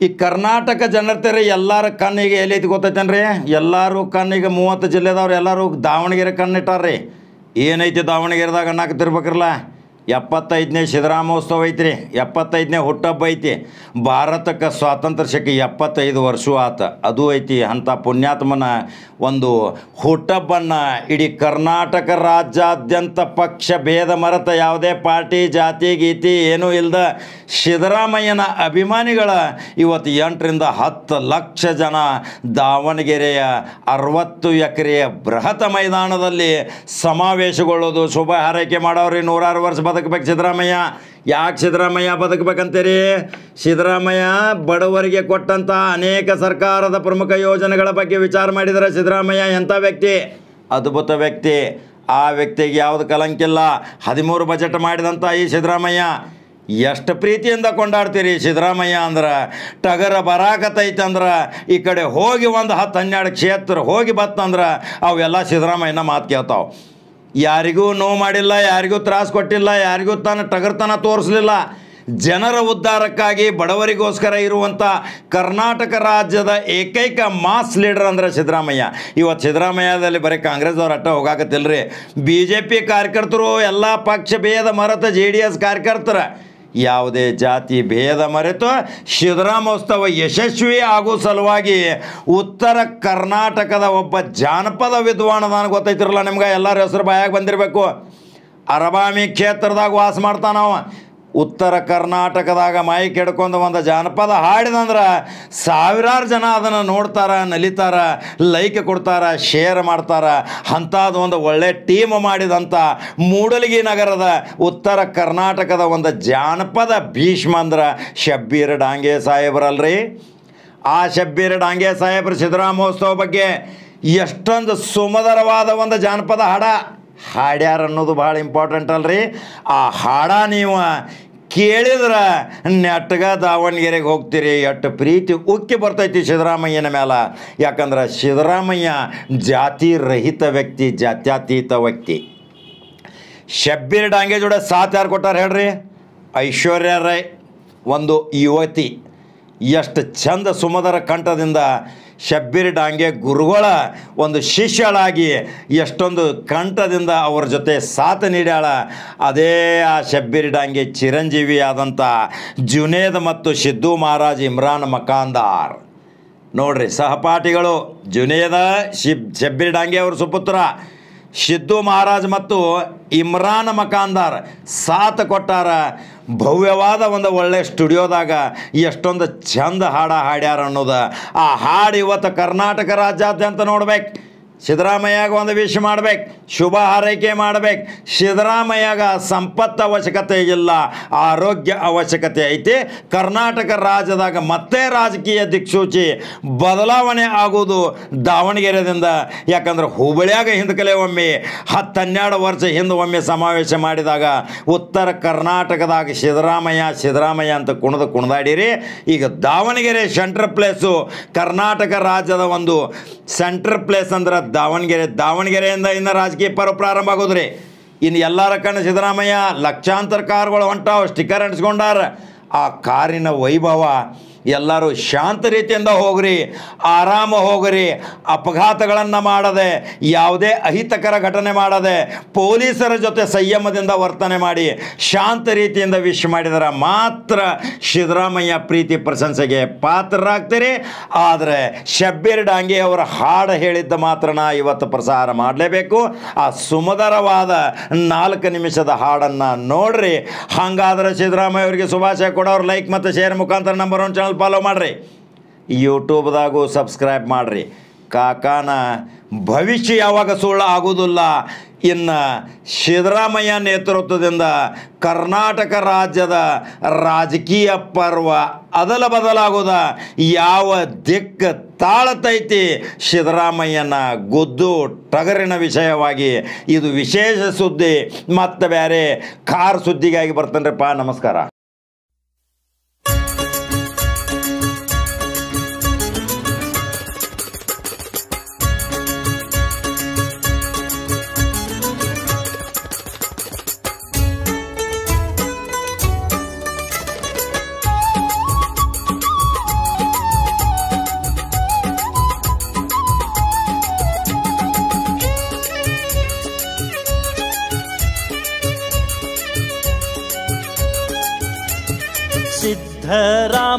ಈ ಕರ್ನಾಟಕ ಜನತೆ ಎಲ್ಲರ ಕಣ್ಣಿಗೆ ಎಲ್ಲೈತಿ ಗೊತ್ತೈತೇನ್ರಿ? ಎಲ್ಲರೂ ಕಣ್ಣಿಗೆ 30 ಜಿಲ್ಲೆದವ್ರು ಎಲ್ಲರೂ ದಾವಣಗೆರೆ ಕಣ್ಣಿಟ್ಟಾರ್ರಿ. ಏನೈತಿ ದಾವಣಗೆರೆದಾಗ ಅನ್ನಕತ್ತಿರ್ಬೇಕ್ರಲ್ಲ, 75ನೇ ಸಿದ್ದರಾಮೋತ್ಸವ ಐತ್ರಿ, 75ನೇ ಹುಟ್ಟಹಬ್ಬ ಐತಿ. ಭಾರತಕ್ಕೆ ಸ್ವಾತಂತ್ರ್ಯ ಸಿಕ್ಕಿ 75 ವರ್ಷ ಆತ. ಅದು ಐತಿ. ಅಂಥ ಪುಣ್ಯಾತ್ಮನ ಒಂದು ಹುಟ್ಟಹಬ್ಬನ್ನು ಇಡೀ ಕರ್ನಾಟಕ ರಾಜ್ಯಾದ್ಯಂತ ಪಕ್ಷ ಭೇದ ಮರೆತ ಯಾವುದೇ ಪಾರ್ಟಿ ಜಾತಿ ಗೀತಿ ಏನೂ ಇಲ್ಲದ ಸಿದ್ದರಾಮಯ್ಯನ ಅಭಿಮಾನಿಗಳ ಇವತ್ತು 8ರಿಂದ 10 ಲಕ್ಷ ಜನ ದಾವಣಗೆರೆಯ 60 ಎಕರೆಯ ಬೃಹತ್ ಮೈದಾನದಲ್ಲಿ ಸಮಾವೇಶಗೊಳ್ಳೋದು, ಶುಭ ಹಾರೈಕೆ ಮಾಡೋರಿ. 106 ವರ್ಷ ಬದುಕಬೇಕು ಸಿದ್ದರಾಮಯ್ಯ. ಯಾಕೆ ಸಿದ್ದರಾಮಯ್ಯ ಬದುಕಬೇಕಂತೀರಿ? ಸಿದ್ದರಾಮಯ್ಯ ಬಡವರಿಗೆ ಕೊಟ್ಟಂಥ ಅನೇಕ ಸರ್ಕಾರದ ಪ್ರಮುಖ ಯೋಜನೆಗಳ ಬಗ್ಗೆ ವಿಚಾರ ಮಾಡಿದರೆ ಸಿದ್ದರಾಮಯ್ಯ ಎಂಥ ವ್ಯಕ್ತಿ, ಅದ್ಭುತ ವ್ಯಕ್ತಿ. ಆ ವ್ಯಕ್ತಿಗೆ ಯಾವುದು ಕಲಂಕಿಲ್ಲ. 13 ಬಜೆಟ್ ಮಾಡಿದಂಥ ಈ ಸಿದ್ದರಾಮಯ್ಯ ಎಷ್ಟು ಪ್ರೀತಿಯಿಂದ ಕೊಂಡಾಡ್ತೀರಿ ಸಿದ್ದರಾಮಯ್ಯ ಅಂದ್ರೆ. ಟಗರ ಬರಾಕತ್ತೈತಂದ್ರೆ ಈ ಕಡೆ ಹೋಗಿ ಒಂದು 10-12 ಕ್ಷೇತ್ರ ಹೋಗಿ ಬತ್ತಂದ್ರೆ ಅವೆಲ್ಲ ಸಿದ್ದರಾಮಯ್ಯನ ಮಾತು ಕೇಳ್ತಾವೆ. ಯಾರಿಗೂ ನೋವು ಮಾಡಿಲ್ಲ, ಯಾರಿಗೂ ತ್ರಾಸು ಕೊಟ್ಟಿಲ್ಲ, ಯಾರಿಗೂ ತಾನು ಟಗರ್ತನ ತೋರಿಸಲಿಲ್ಲ. ಜನರ ಉದ್ಧಾರಕ್ಕಾಗಿ ಬಡವರಿಗೋಸ್ಕರ ಇರುವಂಥ ಕರ್ನಾಟಕ ರಾಜ್ಯದ ಏಕೈಕ ಮಾಸ್ ಲೀಡರ್ ಅಂದರೆ ಸಿದ್ದರಾಮಯ್ಯ. ಇವತ್ತು ಸಿದ್ದರಾಮಯ್ಯದಲ್ಲಿ ಬರೀ ಕಾಂಗ್ರೆಸ್ದವ್ರು ಅಟ್ಟ ಹೋಗಾಕತ್ತಿಲ್ರಿ. BJP ಕಾರ್ಯಕರ್ತರು ಎಲ್ಲ ಪಕ್ಷ ಭೇದ ಮರೆತ JDS ಕಾರ್ಯಕರ್ತರ ಯಾವುದೇ ಜಾತಿ ಭೇದ ಮರೆತು ಸಿದ್ದರಾಮೋತ್ಸವ ಯಶಸ್ವಿ ಆಗೋ ಸಲುವಾಗಿ ಉತ್ತರ ಕರ್ನಾಟಕದ ಒಬ್ಬ ಜಾನಪದ ವಿದ್ವಾನದಾನ ಗೊತ್ತೈತಿರಲ್ಲ ನಿಮ್ಗೆ, ಎಲ್ಲರ ಹೆಸರು ಬಾಯಾಗಿ ಬಂದಿರಬೇಕು. ಅರಬಾಮಿ ಕ್ಷೇತ್ರದಾಗ ವಾಸ ಮಾಡ್ತಾನವ. ಉತ್ತರ ಕರ್ನಾಟಕದಾಗ ಮೈಕ್ ಹಿಡ್ಕೊಂಡು ಒಂದು ಜಾನಪದ ಹಾಡಿದಂದ್ರೆ ಸಾವಿರಾರು ಜನ ಅದನ್ನು ನೋಡ್ತಾರೆ, ನಲಿತಾರ, ಲೈಕ್ ಕೊಡ್ತಾರೆ, ಶೇರ್ ಮಾಡ್ತಾರೆ. ಅಂಥದ್ದು ಒಂದು ಒಳ್ಳೆ ಟೀಮ್ ಮಾಡಿದಂಥ ಮೂಡಲಗಿ ನಗರದ ಉತ್ತರ ಕರ್ನಾಟಕದ ಒಂದು ಜಾನಪದ ಭೀಷ್ಮ ಅಂದ್ರೆ ಶಬ್ಬೀರ್ ಡಾಂಗೆ ಸಾಹೇಬ್ರಲ್ರಿ. ಆ ಶಬ್ಬೀರ್ ಡಾಂಗೆ ಸಾಹೇಬ್ರು ಸಿದ್ದರಾಮೋತ್ಸವ ಬಗ್ಗೆ ಎಷ್ಟೊಂದು ಸುಮಧುರವಾದ ಒಂದು ಜಾನಪದ ಹಾಡ್ಯಾರ ಅನ್ನೋದು ಭಾಳ ಇಂಪಾರ್ಟೆಂಟ್ ಅಲ್ರಿ. ಆ ಹಾಡ ನೀವು ಕೇಳಿದ್ರೆ ನೆಟ್ಟಗ ದಾವಣಗೆರೆಗೆ ಹೋಗ್ತೀರಿ. ಎಷ್ಟು ಪ್ರೀತಿ ಉಕ್ಕಿ ಬರ್ತೈತಿ ಸಿದ್ದರಾಮಯ್ಯನ ಮೇಲೆ. ಯಾಕಂದ್ರೆ ಸಿದ್ದರಾಮಯ್ಯ ಜಾತಿ ರಹಿತ ವ್ಯಕ್ತಿ, ಜಾತ್ಯತೀತ ವ್ಯಕ್ತಿ. ಶಬ್ಬೀರ್ ಡಾಂಗೆ ಜೋಡೆ ಸಾಥ್ ಯಾರು ಕೊಟ್ಟಾರ ಹೇಳ್ರಿ? ಐಶ್ವರ್ಯ ರೈ, ಒಂದು ಯುವತಿ. ಎಷ್ಟು ಚಂದ ಸುಮಧುರ ಕಂಠದಿಂದ ಶಬ್ಬೀರ್ ಡಾಂಗೆ ಗುರುಗಳ ಒಂದು ಶಿಷ್ಯಳಾಗಿ ಎಷ್ಟೊಂದು ಕಂಠದಿಂದ ಅವ್ರ ಜೊತೆ ಸಾಥ್ ನೀಡ್ಯಾಳ. ಅದೇ ಆ ಶಬ್ಬೀರ್ ಡಾಂಗೆ ಚಿರಂಜೀವಿ ಆದಂಥ ಜುನೇದ್ ಮತ್ತು ಸಿದ್ದು ಮಹಾರಾಜ್ ಇಮ್ರಾನ್ ಮಕಾಂದಾರ್ ನೋಡ್ರಿ ಸಹಪಾಠಿಗಳು. ಜುನೇದ ಶಬ್ಬೀರ್ ಡಾಂಗೆ ಅವ್ರ ಸುಪುತ್ರ, ಸಿದ್ದು ಮಹಾರಾಜ್ ಮತ್ತು ಇಮ್ರಾನ್ ಮಕಾಂದಾರ್ ಸಾಥ್ ಕೊಟ್ಟಾರ. ಭವ್ಯವಾದ ಒಂದು ಒಳ್ಳೆ ಸ್ಟುಡಿಯೋದಾಗ ಎಷ್ಟೊಂದು ಚಂದ ಹಾಡ್ಯಾರ ಅನ್ನೋದು. ಆ ಹಾಡು ಇವತ್ತು ಕರ್ನಾಟಕ ರಾಜ್ಯಾದ್ಯಂತ ನೋಡ್ಬೇಕು. ಸಿದ್ದರಾಮಯ್ಯಗೆ ಒಂದು ವಿಶ್ ಮಾಡ್ಬೇಕು, ಶುಭ ಹಾರೈಕೆ ಮಾಡ್ಬೇಕು. ಸಿದ್ದರಾಮಯ್ಯಗ ಸಂಪತ್ತು ಅವಶ್ಯಕತೆ ಇಲ್ಲ, ಆರೋಗ್ಯ ಅವಶ್ಯಕತೆ ಐತಿ. ಕರ್ನಾಟಕ ರಾಜ್ಯದಾಗ ಮತ್ತೆ ರಾಜಕೀಯ ದಿಕ್ಸೂಚಿ ಬದಲಾವಣೆ ಆಗೋದು ದಾವಣಗೆರೆದಿಂದ. ಯಾಕಂದ್ರೆ ಹುಬ್ಬಳ್ಳಿಯಾಗ ಹಿಂದಕಲೇ ಒಮ್ಮೆ 10-12 ವರ್ಷ ಹಿಂದೆ ಒಮ್ಮೆ ಸಮಾವೇಶ ಮಾಡಿದಾಗ ಉತ್ತರ ಕರ್ನಾಟಕದಾಗ ಸಿದ್ದರಾಮಯ್ಯ ಅಂತ ಕುಣಿದಾಡಿರಿ. ಈಗ ದಾವಣಗೆರೆ ಸೆಂಟ್ರ್ ಪ್ಲೇಸು, ಕರ್ನಾಟಕ ರಾಜ್ಯದ ಒಂದು ಸೆಂಟ್ರ್ ಪ್ಲೇಸ್ ಅಂದ್ರೆ ದಾವಣಗೆರೆಯಿಂದ ಇನ್ನು ರಾಜಕೀಯ ಪರ್ವ ಪ್ರಾರಂಭ ಆಗೋದ್ರಿ. ಇನ್ನು ಎಲ್ಲರ ಕಣ್ಣು ಸಿದ್ದರಾಮಯ್ಯ. ಲಕ್ಷಾಂತರ ಕಾರುಗಳು ಹೊಂಟಾವ, ಸ್ಟಿಕ್ಕರ್ ಅಂಟಿಸ್ಕೊಂಡಾರ. ಆ ಕಾರಿನ ವೈಭವ ಎಲ್ಲರೂ ಶಾಂತ ರೀತಿಯಿಂದ ಹೋಗ್ರಿ, ಆರಾಮ ಹೋಗ್ರಿ. ಅಪಘಾತಗಳನ್ನು ಮಾಡದೆ, ಯಾವುದೇ ಅಹಿತಕರ ಘಟನೆ ಮಾಡದೆ, ಪೊಲೀಸರ ಜೊತೆ ಸಂಯಮದಿಂದ ವರ್ತನೆ ಮಾಡಿ ಶಾಂತ ರೀತಿಯಿಂದ ವಿಶ್ ಮಾಡಿದರೆ ಮಾತ್ರ ಸಿದ್ದರಾಮಯ್ಯ ಪ್ರೀತಿ ಪ್ರಶಂಸೆಗೆ ಪಾತ್ರರಾಗ್ತೀರಿ. ಆದರೆ ಶಬ್ಬೀರ್ ಡಾಂಗೆ ಅವರ ಹಾಡು ಹೇಳಿದ್ದ ಮಾತ್ರನ ಇವತ್ತು ಪ್ರಸಾರ ಮಾಡಲೇಬೇಕು. ಆ ಸುಮಧುರವಾದ 4 ನಿಮಿಷದ ಹಾಡನ್ನು ನೋಡ್ರಿ. ಹಾಗಾದ್ರೆ ಸಿದ್ದರಾಮಯ್ಯ ಅವರಿಗೆ ಶುಭಾಶಯ ಕೊಡೋರು ಲೈಕ್ ಮತ್ತು ಶೇರ್ ಮುಖಾಂತರ ನಂಬರ್ 1 ಚಾನಲ್ ಫಾಲೋ ಮಾಡಿರಿ. ಯೂಟ್ಯೂಬ್ದಾಗೂ ಸಬ್ಸ್ಕ್ರೈಬ್ ಮಾಡಿರಿ. ಕಾಕಾನ ಭವಿಷ್ಯ ಯಾವಾಗ ಸುಳ್ಳು ಆಗೋದಿಲ್ಲ. ಇನ್ನು ಸಿದ್ದರಾಮಯ್ಯ ನೇತೃತ್ವದಿಂದ ಕರ್ನಾಟಕ ರಾಜ್ಯದ ರಾಜಕೀಯ ಪರ್ವ ಅದಲ ಬದಲಾಗೋದ ಯಾವ ದಿಕ್ಕು ತಾಳತೈತಿ ಸಿದ್ದರಾಮಯ್ಯನ ಗುದ್ದು ಟಗರಿನ ವಿಷಯವಾಗಿ. ಇದು ವಿಶೇಷ ಸುದ್ದಿ. ಮತ್ತು ಬೇರೆ ಕಾರ್ ಸುದ್ದಿಗಾಗಿ ಬರ್ತೇನ್ರಿಪ್ಪ. ನಮಸ್ಕಾರ.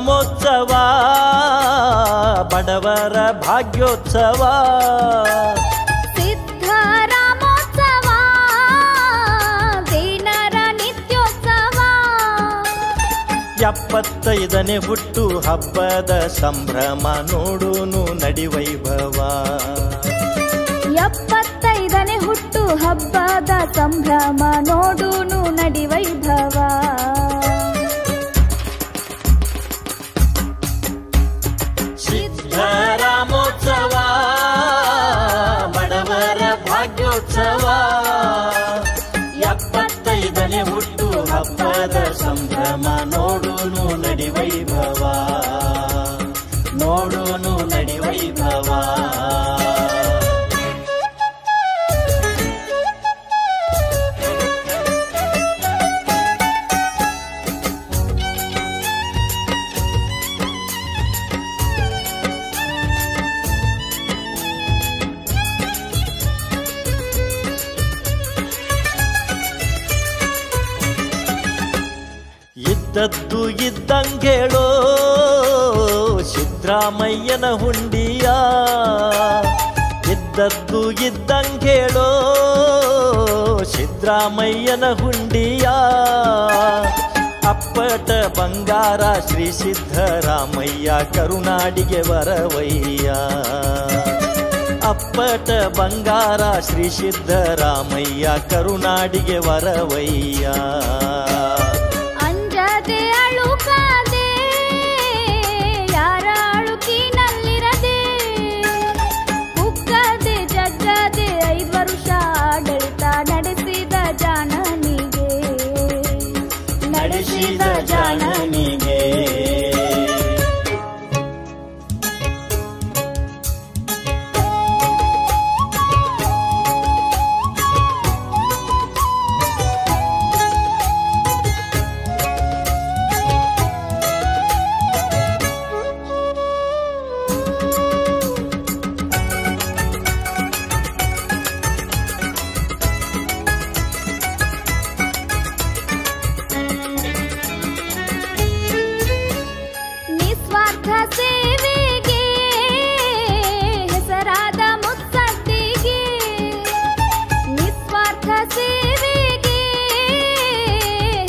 ಸಿದ್ಧರಾಮೋತ್ಸವ ಬಡವರ ಭಾಗ್ಯೋತ್ಸವ. ಸಿದ್ಧರಾಮೋತ್ಸವ ದೀನರ ನಿತ್ಯೋತ್ಸವ. 75ನೇ ಹುಟ್ಟು ಹಬ್ಬದ ಸಂಭ್ರಮ ನೋಡುನು ನಡಿ ವೈಭವ. 75ನೇ ಹುಟ್ಟು ಹಬ್ಬದ ಸಂಭ್ರಮ ನೋಡುನು ನಡಿ ವೈಭವ. ಸಿದ್ಧರಾಮೋತ್ಸವ ಬಡವರ ಭಾಗ್ಯೋತ್ಸವ. 75ನೇ ಹುಟ್ಟು ಹಬ್ಬದ ಸಂಭ್ರಮ ನೋಡುನು ನಡಿ ವೈಭವ. ನೋಡುನು ನಡಿ ವೈಭವ. ಇದ್ದದ್ದು ಇದ್ದಂಗೇಳೋ ಸಿದ್ಧರಾಮಯ್ಯನ ಹುಂಡಿಯ. ಇದ್ದದ್ದು ಇದ್ದಂಗೇಳೋ ಸಿದ್ಧರಾಮಯ್ಯನ ಹುಂಡಿಯ. ಅಪ್ಪಟ ಬಂಗಾರ ಶ್ರೀ ಸಿದ್ಧರಾಮಯ್ಯ ಕರುನಾಡಿಗೆ ವರವಯ್ಯ. ಅಪ್ಪಟ ಬಂಗಾರ ಶ್ರೀ ಸಿದ್ಧರಾಮಯ್ಯ ಕರುನಾಡಿಗೆ ವರವಯ್ಯ. ಅಳುಕಾದೆ ಯಾರ ಅಳುಕಿನಲ್ಲಿರದೆ ಕುಕ್ಕದೆ ಜಗ್ಗದೆ 5 ವರ್ಷ ಆಡಳಿತ ನಡೆಸಿದ ಜಾಣನಿಗೆ. ನಡೆಸಿದ ಜಾಣನಿಗೆ. ಸೇವೆಗೆ ಹೆಸರಾದ ಮುತ್ಸದ್ದಿಗೆ. ನಿಸ್ವಾರ್ಥ ಸೇವೆಗೆ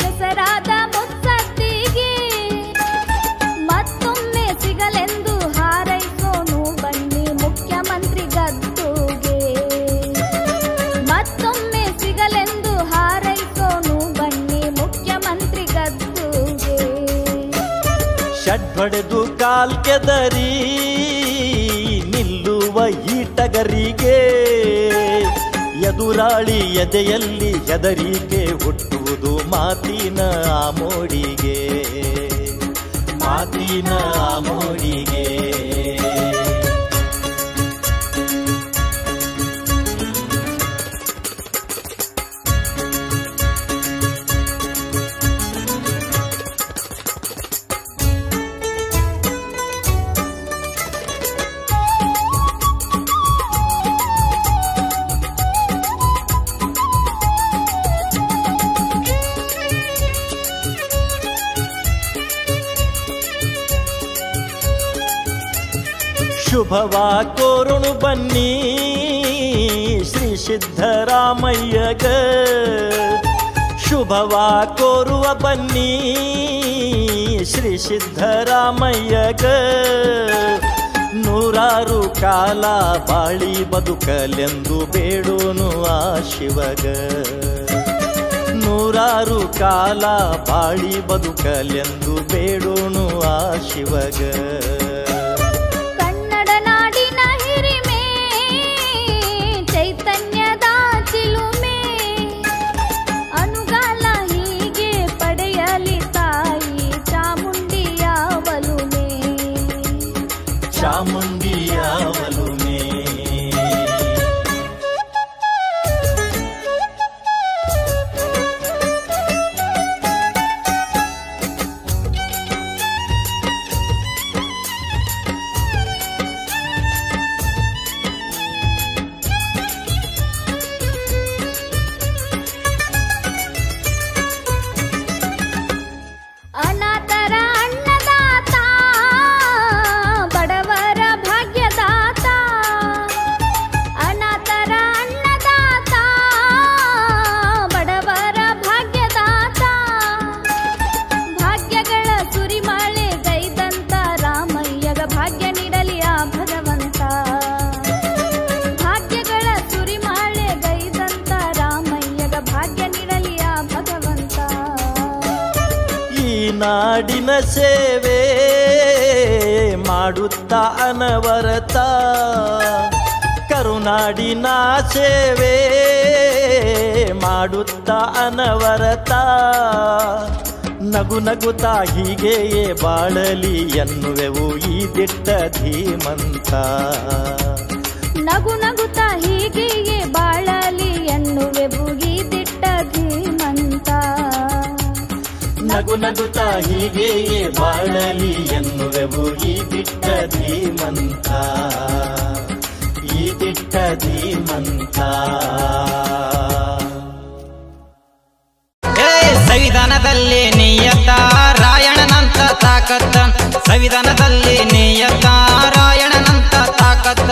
ಹೆಸರಾದ ಮುತ್ಸದ್ದಿಗೆ. ಮತ್ತೊಮ್ಮೆ ಸಿಗಲೆಂದು ಹಾರೈಸೋನು ಬನ್ನಿ ಮುಖ್ಯಮಂತ್ರಿ ಗದ್ದುಗೆ. ಮತ್ತೊಮ್ಮೆ ಸಿಗಲೆಂದು ಹಾರೈಸೋನು ಬನ್ನಿ ಮುಖ್ಯಮಂತ್ರಿ ಗದ್ದುಗೆ. ಷಡ್ಬಡೆದು ಕಾಲ್ ಕೆದರಿ ನಿಲ್ಲುವ ಈಟಗರಿಗೆ. ಎದುರಾಳಿ ಎದೆಯಲ್ಲಿ ಹೆದರಿಕೆ ಹುಟ್ಟುವುದು ಮಾತಿನ ಆ ಮೋಡಿಗೆ. ಮಾತಿನ ಆ ಮೋಡಿಗೆ. ಶುಭವ ಕೋರುಣು ಬನ್ನಿ ಶ್ರೀ ಸಿದ್ಧರಾಮಯ್ಯಗ. ಶುಭವ ಕೋರುವ ಬನ್ನಿ ಶ್ರೀ ಸಿದ್ಧರಾಮಯ್ಯಗ. ನೂರಾರು ಕಾಲ ಬಾಳಿ ಬದುಕಲೆಂದು ಬೇಡೋನು ಆ ಶಿವಗ. ನೂರಾರು ಕಾಲ ಬಾಳಿ ಬದುಕಲೆಂದು ಬೇಡೋನು ಆ ಶಿವಗ. ಚೈತನ್ಯದ ಚಿಲುಮೆ ಅನುಗಾಲ ಹೀಗೆ ಪಡೆಯಲಿ ತಾಯಿ ಚಾಮುಂಡಿಯ ಒಲುಮೆ. ಚಾಮುಂಡಿಯ ಒಲುಮೆ. ಕರುನಾಡಿನ ಸೇವೆ ಮಾಡುತ್ತಾ ಅನವರತ ಕರುನಾಡಿನ ಸೇವೆ ಮಾಡುತ್ತಾ ಅನವರತ ನಗು ನಗುತ್ತಾ ಹೀಗೆಯೇ ಬಾಳಲಿ ಎನ್ನುವೆವು ಈ ದಿಟ್ಟ ಧೀಮಂತ ನಗು ನಗುತ್ತಾ ಹೀಗೆಯೇ ಬಾಳಲಿ ಎನ್ನುವೆವು ಈ ದಿಟ್ಟ ಧೀಮಂತ ನಗು ನಗುತ್ತಾ ಹೀಗೆಯೇ ಬಾಳಲಿ ಎನ್ನುವೆವು ಈ ದಿಟ್ಟ ಧೀಮಂತ ಈ ದಿಟ್ಟ ಧೀಮಂತ ಸಂವಿಧಾನದಲ್ಲಿ ನಿಯತ ರಾಯಣನಂತ ತಾಕತ್ತ ಸಂವಿಧಾನದಲ್ಲಿ ನಿಯತ ರಾಯಣನಂತ ತಾಕತ್ತ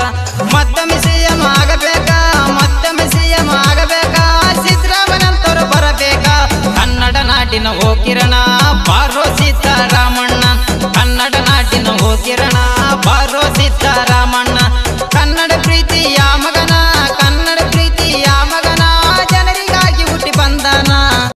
ಮತ್ತೊಮ್ಮೆ ಸಿಎಂ ಆಗಬೇಕಾ ಮತ್ತೊಮ್ಮೆ ಸಿಎಂ ಆಗಬೇಕಾ ಸಿದ್ದರಾಮಯ್ಯನಂತರು ಬರಬೇಕಾ ಕನ್ನಡ ನಾಡಿನ ಓ ಕಿರಣ ಬಾರೋ ಸಿದ್ದರಾಮಣ್ಣ ಕನ್ನಡ ನಾಡಿನ ಓ ಕಿರಣ ಬಾರೋ ಸಿದ್ದರಾಮಣ್ಣ ಕನ್ನಡ ಪ್ರೀತಿಯ ಮಗ